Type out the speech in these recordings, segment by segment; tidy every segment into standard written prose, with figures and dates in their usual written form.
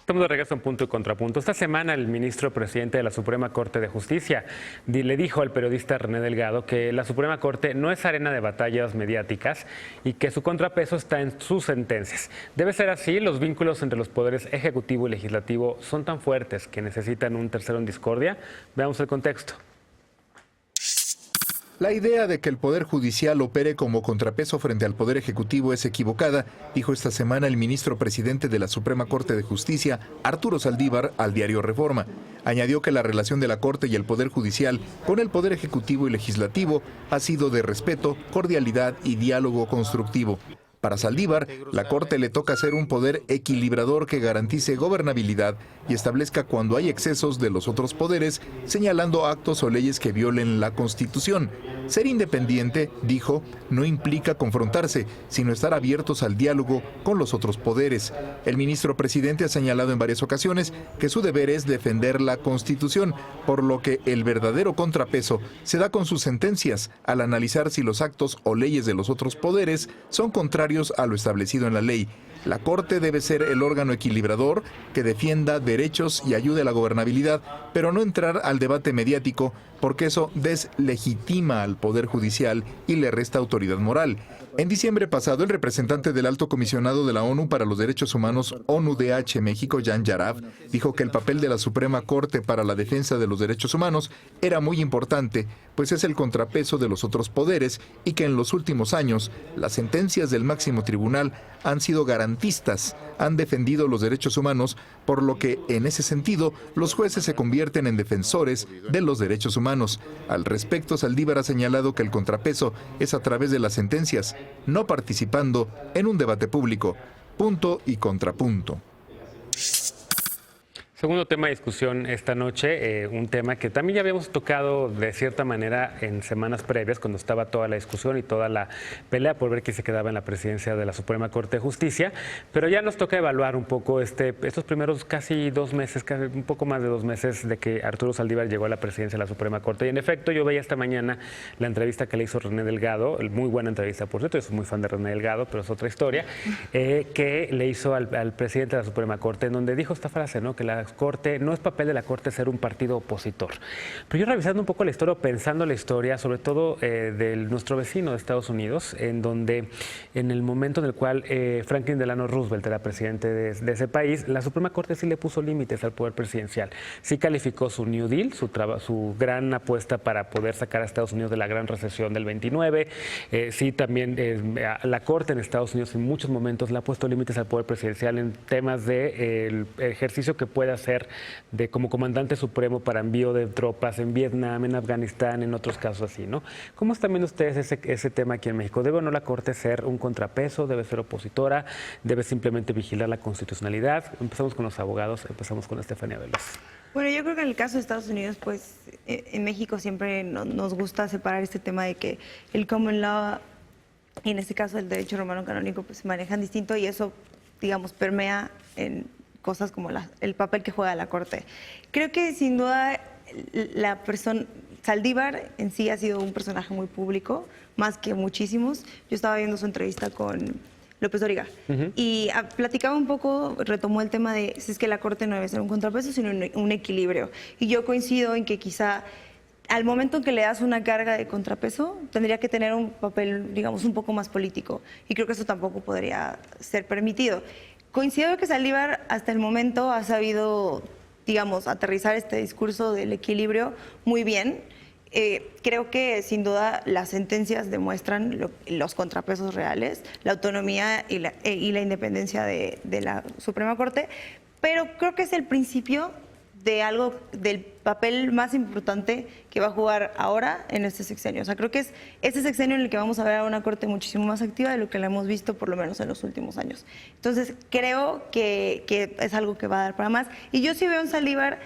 Estamos de regreso en Punto y Contrapunto. Esta semana el ministro presidente de la Suprema Corte de Justicia le dijo al periodista René Delgado que la Suprema Corte no es arena de batallas mediáticas y que su contrapeso está en sus sentencias. Debe ser así, los vínculos entre los poderes ejecutivo y legislativo son tan fuertes que necesitan un tercero en discordia. Veamos el contexto. La idea de que el Poder Judicial opere como contrapeso frente al Poder Ejecutivo es equivocada, dijo esta semana el ministro presidente de la Suprema Corte de Justicia, Arturo Saldívar, al diario Reforma. Añadió que la relación de la Corte y el Poder Judicial con el Poder Ejecutivo y Legislativo ha sido de respeto, cordialidad y diálogo constructivo. Para Saldívar, la Corte le toca ser un poder equilibrador que garantice gobernabilidad y establezca cuando hay excesos de los otros poderes, señalando actos o leyes que violen la Constitución. Ser independiente, dijo, no implica confrontarse, sino estar abiertos al diálogo con los otros poderes. El ministro presidente ha señalado en varias ocasiones que su deber es defender la Constitución, por lo que el verdadero contrapeso se da con sus sentencias, al analizar si los actos o leyes de los otros poderes son contrarios a lo establecido en la ley. La Corte debe ser el órgano equilibrador que defienda derechos y ayude a la gobernabilidad, pero no entrar al debate mediático, porque eso deslegitima al Poder Judicial y le resta autoridad moral. En diciembre pasado, el representante del Alto Comisionado de la ONU para los Derechos Humanos, ONUDH México, Jan Yarab, dijo que el papel de la Suprema Corte para la defensa de los derechos humanos era muy importante, pues es el contrapeso de los otros poderes y que en los últimos años las sentencias del máximo tribunal han sido garantistas, han defendido los derechos humanos, por lo que en ese sentido los jueces se convierten en defensores de los derechos humanos. Al respecto, Saldívar ha señalado que el contrapeso es a través de las sentencias, no participando en un debate público. Punto y contrapunto. Segundo tema de discusión esta noche, un tema que también ya habíamos tocado de cierta manera en semanas previas, cuando estaba toda la discusión y toda la pelea por ver quién se quedaba en la presidencia de la Suprema Corte de Justicia, pero ya nos toca evaluar un poco estos primeros casi 2 meses, un poco más de 2 meses de que Arturo Saldívar llegó a la presidencia de la Suprema Corte. Y en efecto, yo veía esta mañana la entrevista que le hizo René Delgado, muy buena entrevista, por cierto, yo soy muy fan de René Delgado, pero es otra historia, que le hizo al presidente de la Suprema Corte, en donde dijo esta frase, ¿no?, que la Corte, no es papel de la Corte ser un partido opositor. Pero yo revisando un poco la historia, pensando la historia, sobre todo de nuestro vecino de Estados Unidos, en donde en el momento en el cual Franklin Delano Roosevelt era presidente de ese país, la Suprema Corte sí le puso límites al poder presidencial. Sí calificó su New Deal, su gran apuesta para poder sacar a Estados Unidos de la gran recesión del 29. Sí, también la Corte en Estados Unidos en muchos momentos le ha puesto límites al poder presidencial en temas de el ejercicio que puede hacer de como comandante supremo para envío de tropas en Vietnam, en Afganistán, en otros casos así, ¿no? ¿Cómo están viendo ustedes ese tema aquí en México? ¿Debe o no la Corte ser un contrapeso? ¿Debe ser opositora? ¿Debe simplemente vigilar la constitucionalidad? Empezamos con los abogados, empezamos con Estefanía Veloz. Bueno, yo creo que en el caso de Estados Unidos, pues en México siempre nos gusta separar este tema de que el common law y en este caso el derecho romano canónico pues se manejan distinto y eso, digamos, permea en cosas como el papel que juega la Corte. Creo que sin duda la persona, Saldívar en sí ha sido un personaje muy público, más que muchísimos. Yo estaba viendo su entrevista con López Dóriga y platicaba un poco, retomó el tema de si es que la Corte no debe ser un contrapeso, sino un equilibrio. Y yo coincido en que quizá al momento en que le das una carga de contrapeso, tendría que tener un papel, digamos, un poco más político. Y creo que eso tampoco podría ser permitido. Coincido que Saldívar hasta el momento ha sabido, digamos, aterrizar este discurso del equilibrio muy bien. Creo que sin duda las sentencias demuestran los contrapesos reales, la autonomía y la independencia de la Suprema Corte, pero creo que es el principio de algo, del papel más importante que va a jugar ahora en este sexenio. O sea, creo que es este sexenio en el que vamos a ver a una Corte muchísimo más activa de lo que la hemos visto por lo menos en los últimos años. Entonces, creo que es algo que va a dar para más. Y yo sí veo en Saldívar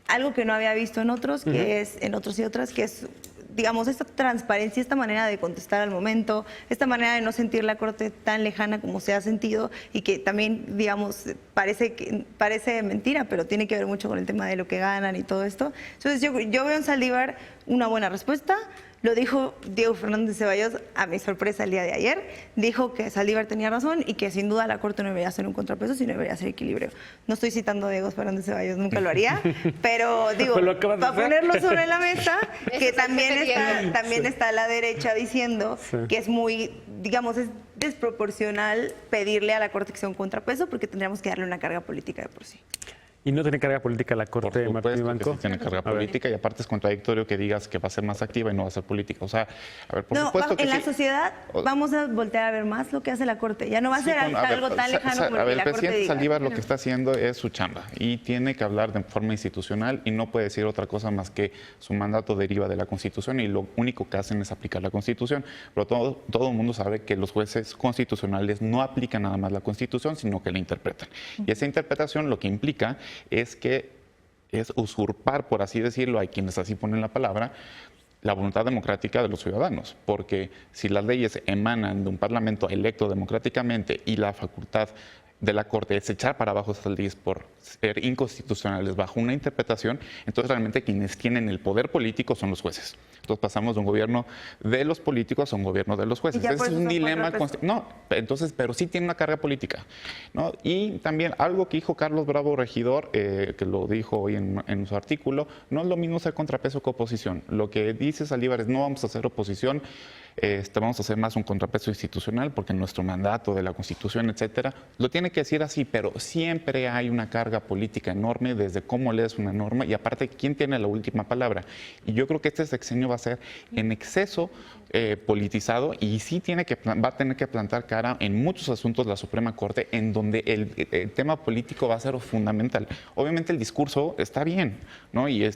algo que no había visto en otros, que es en otros y otras, que es, digamos, esta transparencia, esta manera de contestar al momento, esta manera de no sentir la Corte tan lejana como se ha sentido y que también, digamos, parece mentira, pero tiene que ver mucho con el tema de lo que ganan y todo esto. Entonces yo veo en Saldívar una buena respuesta. Lo dijo Diego Fernández Ceballos, a mi sorpresa el día de ayer, dijo que Saldívar tenía razón y que sin duda la Corte no debería ser un contrapeso, sino debería ser equilibrio. No estoy citando a Diego Fernández Ceballos, nunca lo haría, pero digo, para ponerlo sobre la mesa, que también está la derecha diciendo que es muy, digamos, es desproporcional pedirle a la Corte que sea un contrapeso porque tendríamos que darle una carga política de por sí. ¿Y no tiene carga política la Corte, Martín Banco? Que sí tiene carga política y aparte es contradictorio que digas que va a ser más activa y no va a ser política. O sea, a ver, por supuesto que en sí. la sociedad vamos a voltear a ver más lo que hace la Corte. Ya no va a ser algo tan lejano como a ver, la el Corte presidente diga. Saldívar lo que está haciendo es su chamba y tiene que hablar de forma institucional y no puede decir otra cosa más que su mandato deriva de la Constitución y lo único que hacen es aplicar la Constitución. Pero todo el mundo sabe que los jueces constitucionales no aplican nada más la Constitución, sino que la interpretan. Y esa interpretación lo que implica es que es usurpar, por así decirlo, hay quienes así ponen la palabra, la voluntad democrática de los ciudadanos, porque si las leyes emanan de un parlamento electo democráticamente y la facultad de la Corte es echar para abajo esas leyes por ser inconstitucionales bajo una interpretación, entonces realmente quienes tienen el poder político son los jueces. Entonces pasamos de un gobierno de los políticos a un gobierno de los jueces. Ese es un dilema. No, entonces, pero sí tiene una carga política, ¿no? Y también algo que dijo Carlos Bravo, regidor, que lo dijo hoy en su artículo, no es lo mismo ser contrapeso que oposición. Lo que dice Saldívar es no vamos a hacer oposición, vamos a hacer más un contrapeso institucional porque nuestro mandato de la Constitución, etcétera, lo tiene que decir así, pero siempre hay una carga política enorme desde cómo lees una norma y aparte quién tiene la última palabra. Y yo creo que este sexenio va a ser en exceso politizado y sí va a tener que plantar cara en muchos asuntos la Suprema Corte en donde el tema político va a ser fundamental. Obviamente el discurso está bien, ¿no? Y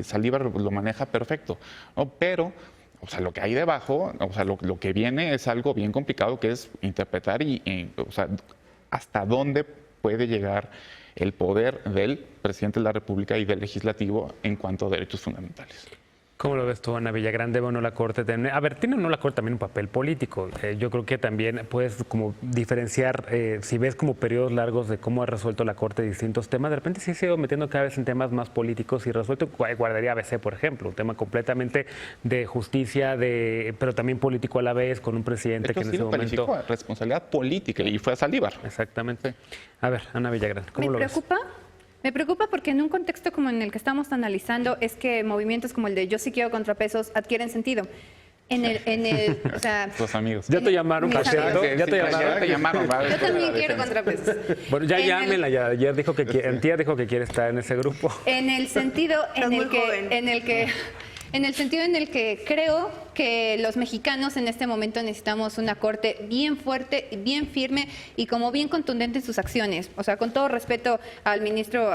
Saldívar lo maneja perfecto, ¿no? Pero o sea, lo que hay debajo, o sea, lo que viene es algo bien complicado, que es interpretar o sea, hasta dónde puede llegar el poder del presidente de la República y del legislativo en cuanto a derechos fundamentales. ¿Cómo lo ves tú, Ana Villagrán? ¿Debe o no la Corte tener? A ver, ¿tiene o no la Corte también un papel político? Yo creo que también puedes como diferenciar, si ves como periodos largos de cómo ha resuelto la Corte distintos temas, de repente sí se ha ido metiendo cada vez en temas más políticos y resuelto guardaría ABC, por ejemplo, un tema completamente de justicia, pero también político a la vez, con un presidente que en ese momento... responsabilidad política y fue a Saldívar. Exactamente. A ver, Ana Villagrán, ¿cómo lo ves? Me preocupa porque en un contexto como en el que estamos analizando es que movimientos como el de yo sí quiero contrapesos adquieren sentido. O sea, los amigos. Ya te llamaron, paseando. Ya te llamaron. Yo también quiero contrapesos. Bueno, ya llámenla. Ayer dijo que quiere estar en ese grupo. En el sentido en el sentido en el que creo que los mexicanos en este momento necesitamos una Corte bien fuerte, bien firme y como bien contundente en sus acciones. O sea, con todo respeto al ministro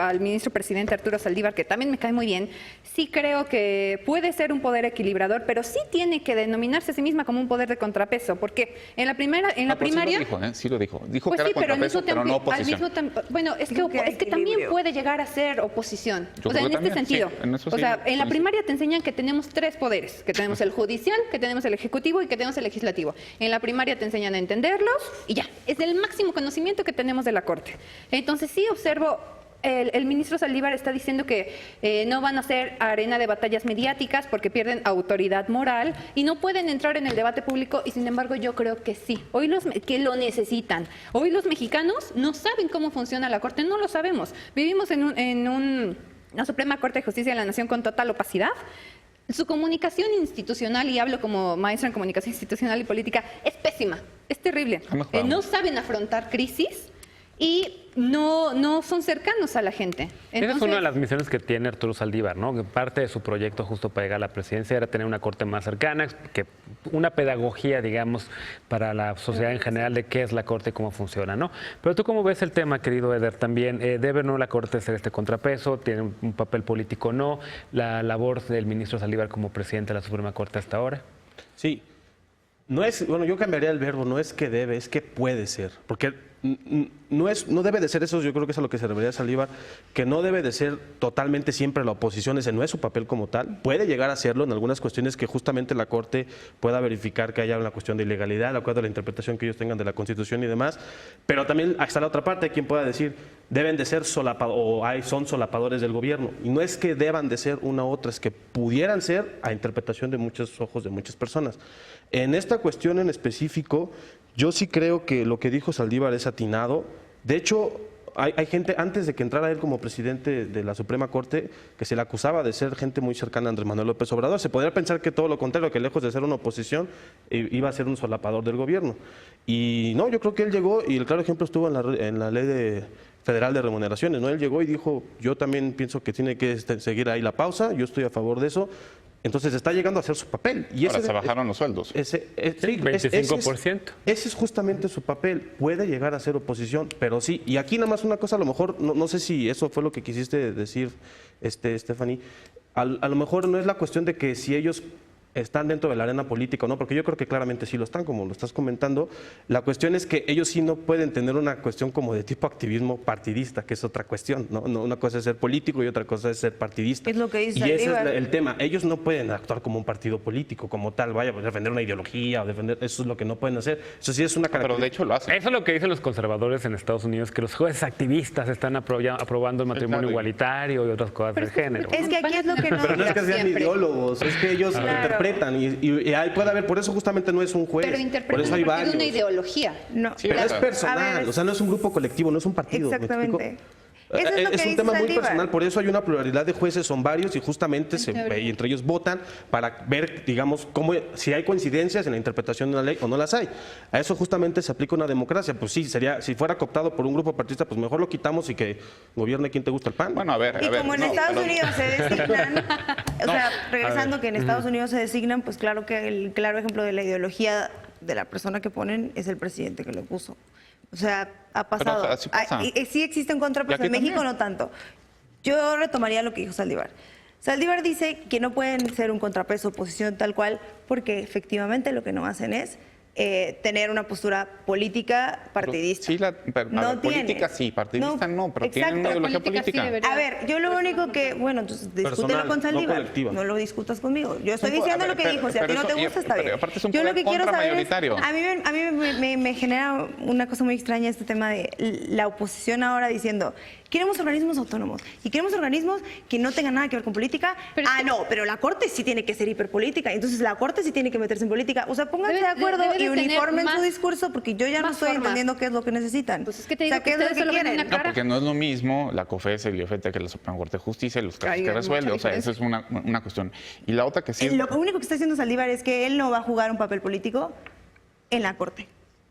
presidente Arturo Saldívar, que también me cae muy bien, sí creo que puede ser un poder equilibrador, pero sí tiene que denominarse a sí misma como un poder de contrapeso, porque en la primaria... Sí lo dijo. Dijo pues que era contrapeso, pero no al oposición. Bueno, es que también puede llegar a ser oposición. Yo o sea, en también, este sentido. Sí, en eso o sea, sí, en la primaria te enseñan que tenemos tres poderes, que tenemos el judicial, que tenemos el ejecutivo y que tenemos el legislativo. En la primaria te enseñan a entenderlos y ya, es el máximo conocimiento que tenemos de la Corte. Entonces sí observo, el ministro Saldívar está diciendo que no van a ser arena de batallas mediáticas porque pierden autoridad moral y no pueden entrar en el debate público y sin embargo yo creo que sí, que lo necesitan. Hoy los mexicanos no saben cómo funciona la Corte, no lo sabemos. Vivimos en una Suprema Corte de Justicia de la Nación con total opacidad. Su comunicación institucional, y hablo como maestra en comunicación institucional y política, es pésima, es terrible. No saben afrontar crisis y no son cercanos a la gente. Esa es una de las misiones que tiene Arturo Saldívar, ¿no? Que parte de su proyecto justo para llegar a la presidencia era tener una Corte más cercana, que una pedagogía, digamos, para la sociedad en general de qué es la Corte y cómo funciona, ¿no? Pero tú cómo ves el tema, querido Eder, también, ¿debe o no la Corte ser este contrapeso? ¿Tiene un papel político o no? ¿La labor del ministro Saldívar como presidente de la Suprema Corte hasta ahora? Sí. Yo cambiaría el verbo, no es que debe, es que puede ser. Porque no debe de ser eso, yo creo que es a lo que se refería Saldívar, que no debe de ser totalmente siempre la oposición, ese no es su papel como tal, puede llegar a serlo en algunas cuestiones que justamente la Corte pueda verificar que haya una cuestión de ilegalidad, de acuerdo a la interpretación que ellos tengan de la Constitución y demás, pero también está la otra parte, quien pueda decir, deben de ser son solapadores del gobierno, y no es que deban de ser una u otra, es que pudieran ser a interpretación de muchos ojos de muchas personas. En esta cuestión en específico, yo sí creo que lo que dijo Saldívar es atinado. De hecho, hay gente, antes de que entrara él como presidente de la Suprema Corte, que se le acusaba de ser gente muy cercana a Andrés Manuel López Obrador. Se podría pensar que todo lo contrario, que lejos de ser una oposición, iba a ser un solapador del gobierno. Y no, yo creo que él llegó, y el claro ejemplo estuvo en la ley federal de remuneraciones, ¿no? Él llegó y dijo, yo también pienso que tiene que seguir ahí la pausa, yo estoy a favor de eso. Entonces está llegando a hacer su papel. Y ahora se bajaron los sueldos. Sí, 25%. Ese es justamente su papel. Puede llegar a ser oposición, pero sí. Y aquí nada más una cosa, a lo mejor, no sé si eso fue lo que quisiste decir, Stephanie. A lo mejor no es la cuestión de que si ellos están dentro de la arena política o no, porque yo creo que claramente sí lo están, como lo estás comentando. La cuestión es que ellos sí no pueden tener una cuestión como de tipo activismo partidista, que es otra cuestión, ¿no? Una cosa es ser político y otra cosa es ser partidista. Es lo que dice y ese Saldívar. es el tema. Ellos no pueden actuar como un partido político, como tal, vaya, pues, defender una ideología o defender, eso es lo que no pueden hacer. Eso sí es una característica. Pero de hecho lo hacen. Eso es lo que dicen los conservadores en Estados Unidos, que los jueces activistas están aprobando el matrimonio Claro. igualitario y otras cosas de género. Es que aquí es lo que no... Pero no es que sean Siempre. ideólogos, es que ellos Claro. interpretan y ahí puede haber, por eso justamente no es un juez, Pero por interpretan eso hay a partir de varios. una ideología. No. Sí, Pero es claro. personal, A ver, o sea, no es un grupo colectivo, no es un partido. ¿me Exactamente. explico? Eso es lo que un dice tema muy Saldívar. personal, por eso hay una pluralidad de jueces, son varios y justamente y entre ellos votan para ver, digamos, si hay coincidencias en la interpretación de la ley o no las hay. A eso justamente se aplica una democracia. Pues sí, si fuera cooptado por un grupo partidista, pues mejor lo quitamos y que gobierne quien te gusta el pan. Bueno, a ver. Y como en no, Estados pero- Unidos se designan, o sea, regresando que en Estados Unidos se designan, pues claro que el claro ejemplo de la ideología de la persona que ponen es el presidente que lo puso. O sea, ha pasado. así pasa. Sí existe un contrapeso, Y en aquí México también. no tanto. Yo retomaría lo que dijo Saldívar. Saldívar dice que no pueden ser un contrapeso oposición tal cual, porque efectivamente lo que no hacen es tener una postura política partidista. Sí, a ver, política sí, partidista no, pero tienen una exacto. ideología Política sí política. debería. A ver, yo lo único que, bueno, entonces discútelo Personal, con no Saldívar, colectiva. no lo discutas conmigo. Yo estoy a diciendo ver, lo que pero- dijo, si a ti pero no te eso- gusta, está pero bien. aparte es un Yo lo poder que quiero saber es, contramayoritario. a mí me genera una cosa muy extraña este tema de la oposición ahora diciendo, queremos organismos autónomos y queremos organismos que no tengan nada que ver con política. Pero es que- No, pero la Corte sí tiene que ser hiperpolítica, entonces la Corte sí tiene que meterse en política. O sea, pónganse Debe- de acuerdo debe de y tener uniformen su más- discurso, porque yo ya no más estoy formas. entendiendo qué es lo que necesitan. Pues es que te O sea, digo ¿qué que es lo ustedes que solo ven quieren? una No, cara. porque no es lo mismo la COFES, el IOFETE que la Suprema Corte de Justicia y los casos Hay que mucha resuelve. O sea, esa es una cuestión. Y la otra que sí. Lo único que está haciendo Saldívar es que él no va a jugar un papel político en la Corte.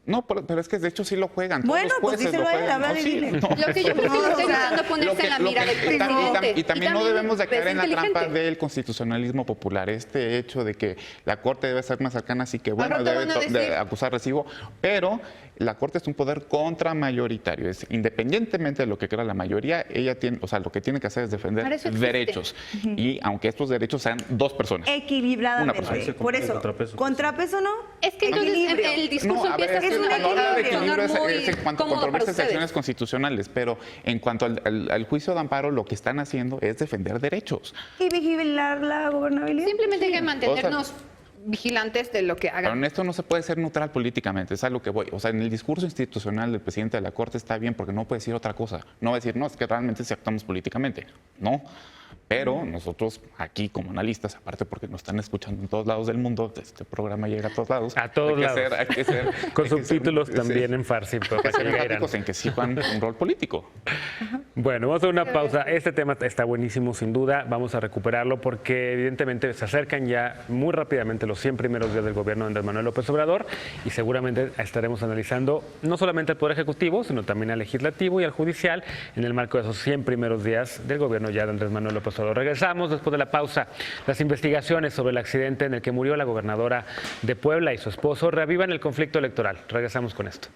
No, pero es que de hecho sí lo juegan. Todos Bueno, los pues jueces díselo lo a él, juegan. habla No, y sí, dile. no. Lo que yo creo que No, está o sea, intentando ponerse en la mira del presidente. Y también no debemos de es caer en la trampa inteligente. del constitucionalismo popular. Este hecho de que la Corte debe ser más cercana, así que bueno, Al rato debe van a decir- de acusar recibo, pero la Corte es un poder contramayoritario. Es independientemente de lo que crea la mayoría, ella tiene, o sea, lo que tiene que hacer es defender Para eso existe. derechos. Y aunque estos derechos sean dos personas. Una Equilibradamente. persona. Por eso, contrapeso no. Es que entonces equilibrio. el discurso No, a ver, empieza a es un sonar, cuando habla de equilibrio. equilibrio sonar muy es en cuanto a cómodo para controversias de ustedes. acciones constitucionales, pero en cuanto al juicio de amparo, lo que están haciendo es defender derechos. Y vigilar la gobernabilidad. Simplemente hay que mantenernos vigilantes de lo que Pero en hagan. esto no se puede ser neutral políticamente, es a lo que voy. O sea, en el discurso institucional del presidente de la Corte está bien porque no puede decir otra cosa. No va a decir, no, es que realmente si actuamos políticamente. No. Pero nosotros aquí como analistas, aparte porque nos están escuchando en todos lados del mundo, este programa llega a todos lados. A todos lados. Hay que ser, Con hay que ser- subtítulos sí, también en farsi. hay Para que que ser caigan. enfáticos en que sí juegan un rol político. Bueno, vamos a hacer una pausa. Este tema está buenísimo, sin duda. Vamos a recuperarlo porque evidentemente se acercan ya muy rápidamente los 100 primeros días del gobierno de Andrés Manuel López Obrador y seguramente estaremos analizando no solamente al Poder Ejecutivo, sino también al Legislativo y al Judicial en el marco de esos 100 primeros días del gobierno ya de Andrés Manuel López Obrador. Regresamos después de la pausa. Las investigaciones sobre el accidente en el que murió la gobernadora de Puebla y su esposo reavivan el conflicto electoral. Regresamos con esto.